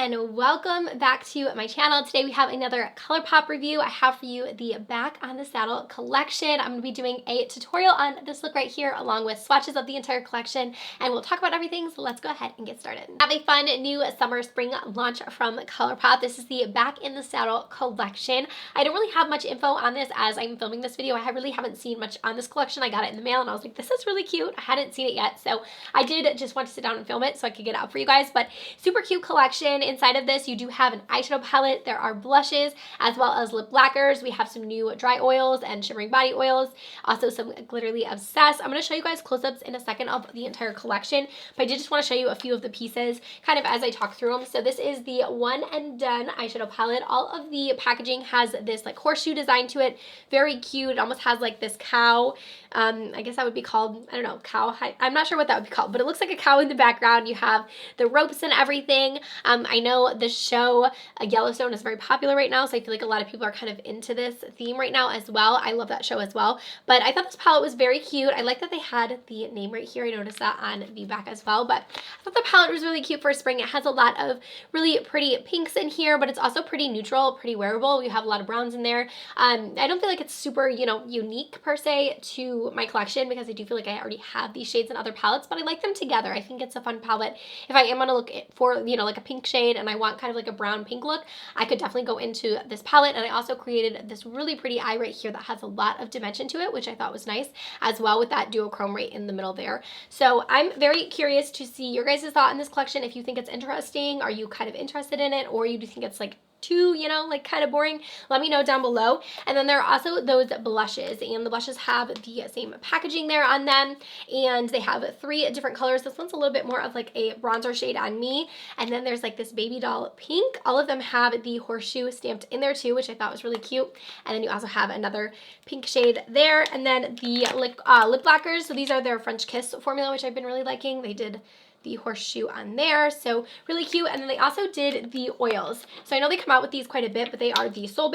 and welcome back to my channel. Today we have another Colourpop review. I have for you the Back on the Saddle collection. I'm going to be doing a tutorial on this look right here along with swatches of the entire collection, and we'll talk about everything, so let's go ahead and get started. Have a fun new summer spring launch from Colourpop. This is the Back in the Saddle collection. I don't really have much info on this as I'm filming this video. I really haven't seen much on this collection. I got it in the mail and I was like, this is really cute. I hadn't seen it yet, so I did just want to sit down and film it so I could get it out for you guys. But super cute collection. Inside of this, you do have an eyeshadow palette. There are blushes as well as lip lacquers. We have some new dry oils and shimmering body oils. Also some Glitterly Obsessed. I'm going to show you guys close-ups in a second of the entire collection, but I did just want to show you a few of the pieces kind of as I talk through them. So this is the One and Done eyeshadow palette. All of the packaging has this like horseshoe design to it. Very cute. It almost has like this cow. I guess that would be called, I don't know, cow. I'm not sure what that would be called, but it looks like a cow in the background. You have the ropes and everything. I know the show Yellowstone is very popular right now, so I feel like a lot of people are kind of into this theme right now as well. I love that show as well, but I thought this palette was very cute. I like that they had the name right here. I noticed that on the back as well, but I thought the palette was really cute for spring. It has a lot of really pretty pinks in here, but it's also pretty neutral, pretty wearable. You have a lot of browns in there. I don't feel like it's super, you know, unique per se to my collection because I do feel like I already have these shades in other palettes, but I like them together. I think it's a fun palette. If I am going to look for, you know, like a pink shade and I want kind of like a brown pink look, I could definitely go into this palette. And I also created this really pretty eye right here that has a lot of dimension to it, which I thought was nice as well with that duochrome right in the middle there. So I'm very curious to see your guys' thought on this collection. If you think it's interesting, are you kind of interested in it, or you do think it's like too, you know, like kind of boring, let me know down below. And then there are also those blushes, and the blushes have the same packaging there on them, and they have 3 different colors. This one's a little bit more of like a bronzer shade on me, and then there's like this baby doll pink. All of them have the horseshoe stamped in there too, which I thought was really cute. And then you also have another pink shade there, and then the lip lacquers. So these are their French Kiss formula, which I've been really liking. They did the horseshoe on there, so really cute. And then they also did the oils. So I know they come out with these quite a bit, but they are the Soul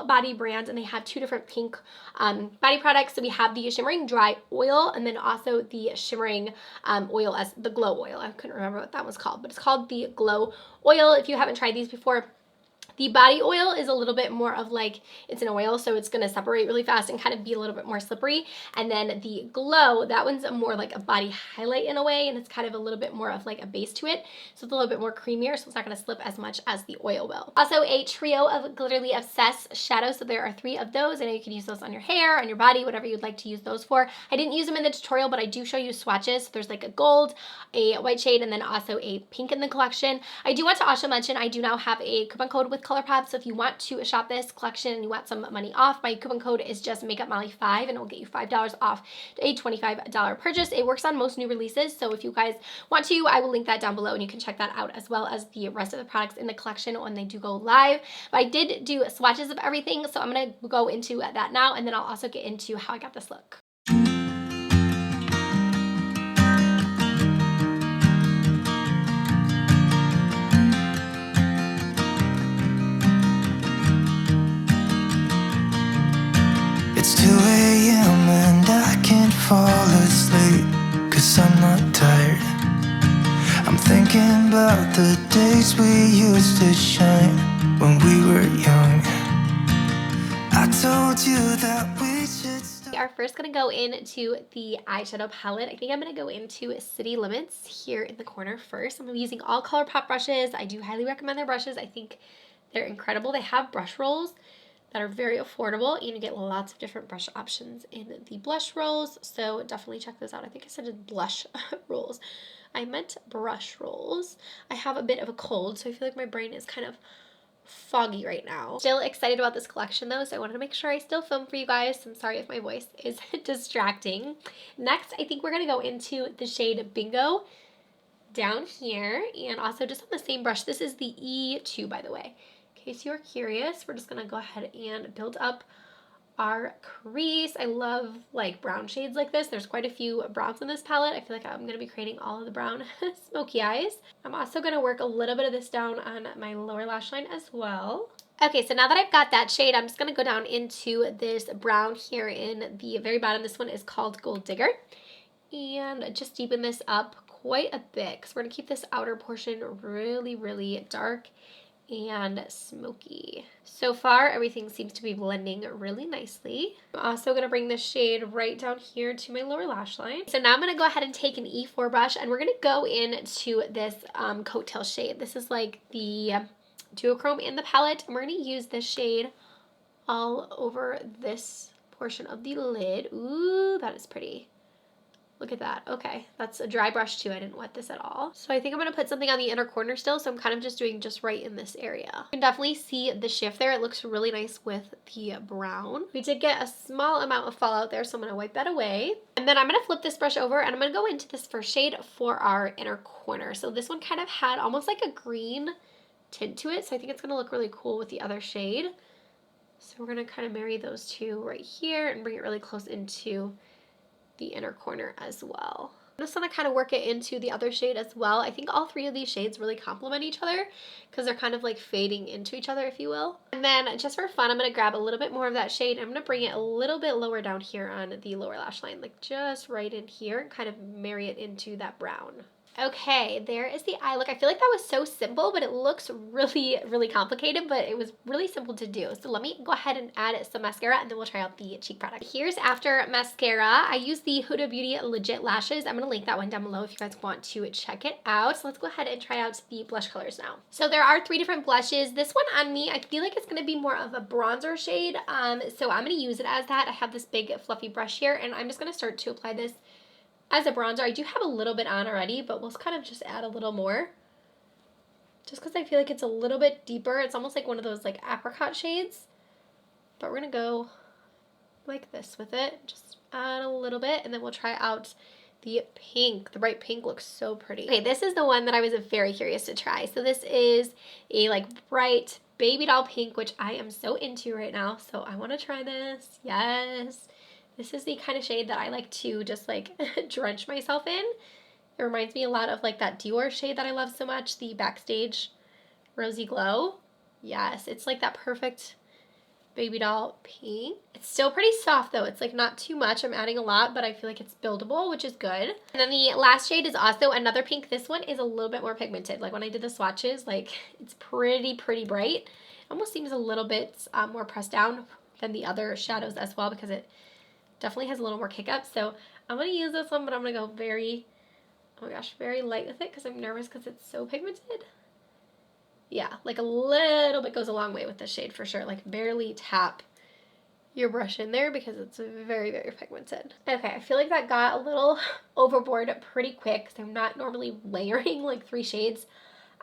Body brand, and they have 2 different pink body products. So we have the shimmering dry oil, and then also the shimmering oil as the glow oil. I couldn't remember what that was called, but it's called the glow oil. If you haven't tried these before, the body oil is a little bit more of like, it's an oil, so it's going to separate really fast and kind of be a little bit more slippery. And then the glow, that one's more like a body highlight in a way, and it's kind of a little bit more of like a base to it. So it's a little bit more creamier, so it's not going to slip as much as the oil will. Also a trio of Glitterly Obsessed shadows. So there are 3 of those. I know you can use those on your hair, on your body, whatever you'd like to use those for. I didn't use them in the tutorial, but I do show you swatches. So there's like a gold, a white shade, and then also a pink in the collection. I do want to also mention I do now have a coupon code with Colourpop, so if you want to shop this collection and you want some money off, my coupon code is just MakeupMolly5, and it will get you $5 off a $25 purchase. It works on most new releases, so if you guys want to, I will link that down below and you can check that out, as well as the rest of the products in the collection when they do go live. But I did do swatches of everything, so I'm going to go into that now, and then I'll also get into how I got this look. It's 2 a.m. and I can't fall asleep, 'cause I'm not tired. I'm thinking about the days we used to shine when we were young. I told you that we should stop. We are first going to go into the eyeshadow palette. I think I'm going to go into City Limits here in the corner first. I'm using all Colourpop brushes. I do highly recommend their brushes. I think they're incredible. They have brush rolls that are very affordable, and you get lots of different brush options in the blush rolls, so definitely check those out. I think I said blush rolls. I meant brush rolls. I have a bit of a cold, so I feel like my brain is kind of foggy right now. Still excited about this collection though, so I wanted to make sure I still film for you guys. I'm sorry if my voice is distracting. Next, I think we're going to go into the shade Bingo down here, and also just on the same brush. This is the E2, by the way. In case you're curious, we're just going to go ahead and build up our crease. I love like brown shades like this. There's quite a few browns in this palette. I feel like I'm going to be creating all of the brown smoky eyes. I'm also going to work a little bit of this down on my lower lash line as well. Okay, so now that I've got that shade, I'm just going to go down into this brown here in the very bottom. This one is called Gold Digger. And just deepen this up quite a bit because we're going to keep this outer portion really, really dark and smoky. So far, everything seems to be blending really nicely. I'm also going to bring this shade right down here to my lower lash line. So now I'm going to go ahead and take an E4 brush, and we're going to go into this coattail shade. This is like the duochrome in the palette, and we're going to use this shade all over this portion of the lid. Ooh, that is pretty. Look at that. Okay, that's a dry brush too. I didn't wet this at all. So I think I'm going to put something on the inner corner still, so I'm kind of just doing just right in this area. You can definitely see the shift there. It looks really nice with the brown. We did get a small amount of fallout there, so I'm going to wipe that away. And then I'm going to flip this brush over, and I'm going to go into this first shade for our inner corner. So this one kind of had almost like a green tint to it, so I think it's going to look really cool with the other shade. So we're going to kind of marry those two right here and bring it really close into the inner corner as well. I'm just going to kind of work it into the other shade as well. I think all three of these shades really complement each other because they're kind of like fading into each other, if you will. And then just for fun, I'm going to grab a little bit more of that shade. I'm going to bring it a little bit lower down here on the lower lash line, like just right in here, and kind of marry it into that brown. Okay, there is the eye look. I feel like that was so simple, but it looks really, really complicated, but it was really simple to do. So let me go ahead and add some mascara, and then we'll try out the cheek product. Here's after mascara. I use the Huda Beauty Legit Lashes. I'm going to link that one down below if you guys want to check it out. So let's go ahead and try out the blush colors now. So there are 3 different blushes. This one on me, I feel like it's going to be more of a bronzer shade, so I'm going to use it as that. I have this big fluffy brush here, and I'm just going to start to apply this as a bronzer. I do have a little bit on already, but we'll kind of just add a little more just because I feel like it's a little bit deeper. It's almost like one of those like apricot shades, but we're gonna go like this with it. Just add a little bit, and then we'll try out the pink. The bright pink looks so pretty. Okay, this is the one that I was very curious to try. So this is a like bright baby doll pink, which I am so into right now. So I want to try this. Yes. This is the kind of shade that I like to just like drench myself in. It reminds me a lot of like that Dior shade that I love so much, the Backstage Rosy Glow. Yes, it's like that perfect baby doll pink. It's still pretty soft though. It's like not too much. I'm adding a lot, but I feel like it's buildable, which is good. And then the last shade is also another pink. This one is a little bit more pigmented. Like when I did the swatches, like it's pretty bright. It almost seems a little bit more pressed down than the other shadows as well, because it definitely has a little more kick up. So I'm going to use this one, but I'm going to go very, oh my gosh, very light with it because I'm nervous because it's so pigmented. Yeah, like a little bit goes a long way with this shade for sure. Like barely tap your brush in there because it's very pigmented. Okay, I feel like that got a little overboard pretty quick because I'm not normally layering like 3 shades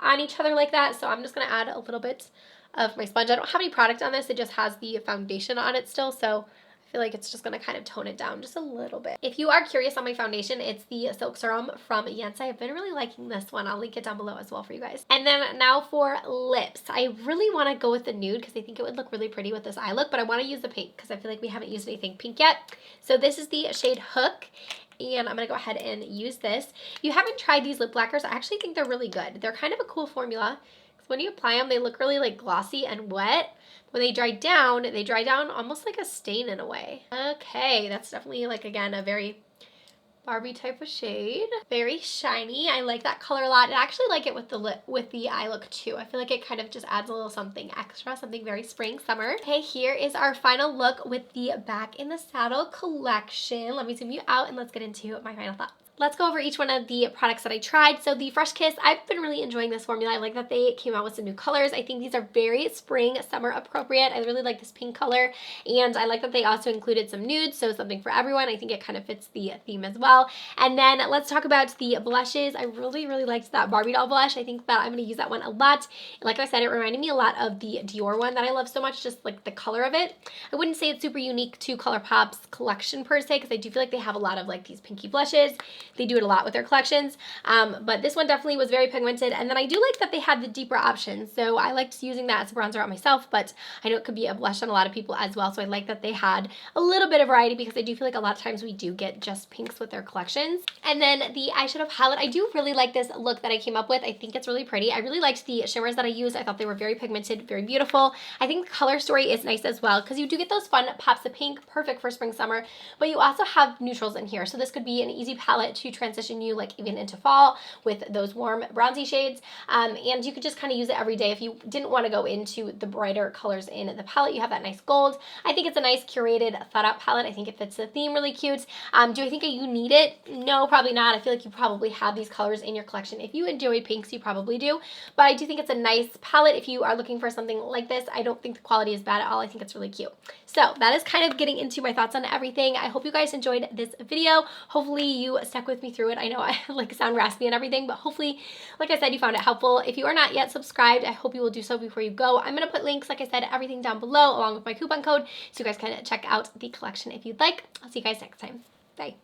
on each other like that. So I'm just going to add a little bit of my sponge. I don't have any product on this. It just has the foundation on it still. So I feel like it's just going to kind of tone it down just a little bit. If you are curious on my foundation, it's the Silk Serum from Yensa. I've been really liking this one. I'll link it down below as well for you guys. And then now for lips. I really want to go with the nude because I think it would look really pretty with this eye look, but I want to use the pink because I feel like we haven't used anything pink yet. So this is the shade Hook, and I'm going to go ahead and use this. If you haven't tried these lip lacquers, I actually think they're really good. They're kind of a cool formula because when you apply them, they look really like glossy and wet. When they dry down almost like a stain in a way. Okay, that's definitely like, again, a very Barbie type of shade. Very shiny. I like that color a lot. I actually like it with the eye look too. I feel like it kind of just adds a little something extra, something very spring, summer. Okay, here is our final look with the Back in the Saddle collection. Let me zoom you out and let's get into my final thoughts. Let's go over each one of the products that I tried. So the Fresh Kiss, I've been really enjoying this formula. I like that they came out with some new colors. I think these are very spring, summer appropriate. I really like this pink color, and I like that they also included some nudes, so something for everyone. I think it kind of fits the theme as well. And then let's talk about the blushes. I really liked that Barbie doll blush. I think that I'm going to use that one a lot. Like I said, it reminded me a lot of the Dior one that I love so much, just like the color of it. I wouldn't say it's super unique to Colourpop's collection per se, because I do feel like they have a lot of like these pinky blushes. They do it a lot with their collections, but this one definitely was very pigmented. And then I do like that they had the deeper options, so I liked using that as a bronzer on myself, but I know it could be a blush on a lot of people as well, so I like that they had a little bit of variety because I do feel like a lot of times we do get just pinks with their collections. And then the eyeshadow palette, I do really like this look that I came up with. I think it's really pretty. I really liked the shimmers that I used. I thought they were very pigmented, very beautiful. I think the color story is nice as well because you do get those fun pops of pink, perfect for spring, summer, but you also have neutrals in here, so this could be an easy palette to transition you like even into fall with those warm bronzy shades. And you could just kind of use it every day if you didn't want to go into the brighter colors in the palette. You have that nice gold. I think it's a nice curated thought out palette. I think it fits the theme really cute. Do I think you need it? No, probably not. I feel like you probably have these colors in your collection. If you enjoy pinks, you probably do. But I do think it's a nice palette if you are looking for something like this. I don't think the quality is bad at all. I think it's really cute. So that is kind of getting into my thoughts on everything. I hope you guys enjoyed this video. Hopefully you stuck with me through it. I know I like sound raspy and everything, but hopefully, like I said, you found it helpful. If you are not yet subscribed, I hope you will do so before you go. I'm going to put links, like I said, everything down below along with my coupon code so you guys can check out the collection if you'd like. I'll see you guys next time. Bye.